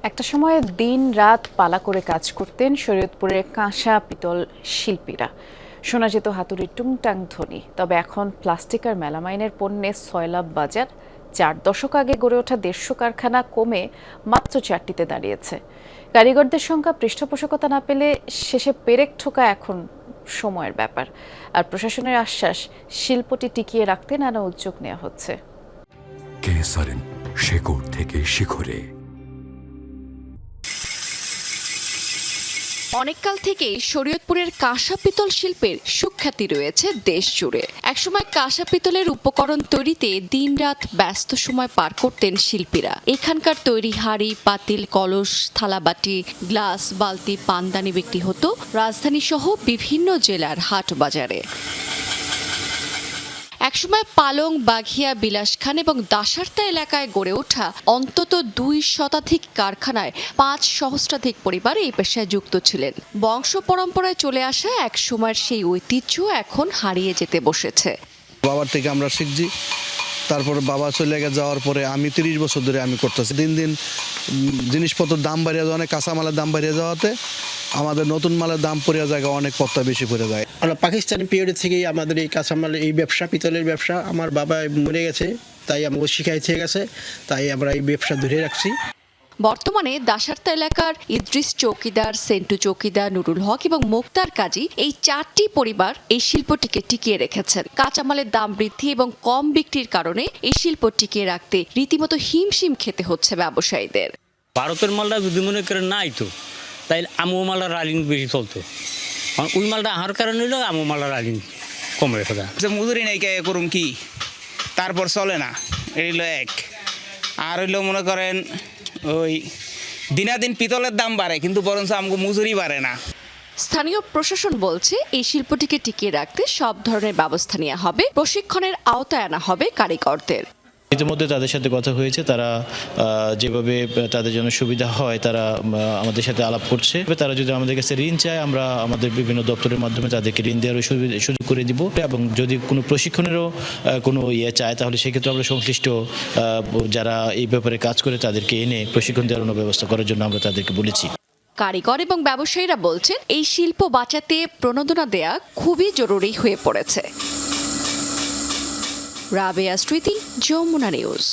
একটা সময়ে দিন রাত পালা করে কাজ করতেন শরীয়তপুরের কাঁসা পিতল শিল্পীরা। শোনা যেত হাতুড়ির টুংটাং ধ্বনি। তবে এখন প্লাস্টিক আর মেলামাইনের পণ্যে সয়লাব বাজার। 4 দশক আগে গড়ে ওঠা 150 কারখানা কমে মাত্র 4টিতে দাঁড়িয়েছে। কারিগরদের সংখ্যা পৃষ্ঠপোষকতা না পেলে শেষে পেরেক ঠোকা এখন সময়ের ব্যাপার। আর প্রশাসনের আশ্বাস, শিল্পটি টিকিয়ে রাখতে নানা উদ্যোগ নেওয়া হচ্ছে। কেসারেন শেকড় থেকে শিখরে। অনেককাল থেকেই শরীয়তপুরের কাঁসা পিতল শিল্পের সুখ্যাতি রয়েছে দেশ জুড়ে। একসময় কাঁসা পিতলের উপকরণ তৈরিতে দিনরাত ব্যস্ত সময় পার করতেন শিল্পীরা। এখানকার তৈরি হাঁড়ি, পাতিল, কলস, থালাবাটি, গ্লাস, বালতি, পানদানি বিক্রি হতো রাজধানী সহ বিভিন্ন জেলার হাট বাজারে। একসময় পালং, বাঘিয়া, বিলাসখান এবং দাসার্তা এলাকায় গড়ে ওঠা অন্তত 2 শতাধিক কারখানায় 5 সহস্রাধিক পরিবার এই পেশায় যুক্ত ছিলেন। বংশ পরম্পরায় চলে আসা এক সময়ের সেই ঐতিহ্য এখন হারিয়ে যেতে বসেছে। বাবার থেকে আমরা শিখছি, তারপর বাবা চলে যাওয়ার পরে আমি 30 বছর ধরে আমি করতেছি। দিন দিন জিনিসপত্রের দাম বাড়িয়ে যাওয়া, অনেক কাঁচামালের দাম বাড়িয়ে যাওয়াতে আমাদের নতুন মালের দাম পড়ে যায়, অনেক পত্তা বেশি পড়ে যায়। আমরা পাকিস্তানি পিরিয়ড থেকেই আমাদের এই কাঁচামালের এই ব্যবসা, পিতলের ব্যবসা, আমার বাবা মরে গেছে তাই আমাকে শিখাইতে গেছে, তাই আমরা এই ব্যবসা ধরে রাখছি। বর্তমানে দাসার্তা এলাকার ইদ্রিস চৌকিদার, সেন্টু চৌকিদার, নুরুল হক এবং মুক্তার কাজী এই 4টি পরিবার এই শিল্পটিকে টিকিয়ে রেখেছেন। কাঁচামালের দাম বৃদ্ধি এবং কম বিক্রির কারণে এই শিল্প টিকিয়ে রাখতে রীতিমতো হিমশিম খেতে হচ্ছে ব্যবসায়ীদের। ভারতের মালটা যদি মনে করে নাই তো তাই আমু মালটা রালিং বেশি চলতো, ওই মালটা আহার কারণে হইলো আমু মালটা রালিং কমে রেখে দেয়। মজুরি নাই কে করুম কি, তারপর চলে না, এই হইলো এক। আর হইলো মনে করেন ওই দিনাদিন পিতলের দাম বাড়ে কিন্তু বরঞ্চ আমাকে মজুরি বাড়ে না। স্থানীয় প্রশাসন বলছে এই শিল্পটিকে টিকিয়ে রাখতে সব ধরনের ব্যবস্থা নেওয়া হবে, প্রশিক্ষণের আওতায় আনা হবে কারিগরদের। ইতিমধ্যে তাদের সাথে কথা হয়েছে, তারা যেভাবে তাদের জন্য সুবিধা হয় তারা আমাদের সাথে আলাপ করছে। তারা যদি আমাদের কাছে ঋণ চায়, আমরা আমাদের বিভিন্ন দপ্তরের মাধ্যমে তাদেরকে ঋণ দেওয়ার সুযোগ করে দিব। এবং যদি কোনো প্রশিক্ষণেরও কোনো চায় তাহলে সেক্ষেত্রে আমরা সংশ্লিষ্ট যারা এই ব্যাপারে কাজ করে তাদেরকে এনে প্রশিক্ষণ দেওয়ার ব্যবস্থা করার জন্য আমরা তাদেরকে বলেছি। কারিগর এবং ব্যবসায়ীরা বলছেন এই শিল্প বাঁচাতে প্রণোদনা দেয়া খুবই জরুরি হয়ে পড়েছে। রাবেয়া স্মৃতি, যমুনা নিউজ।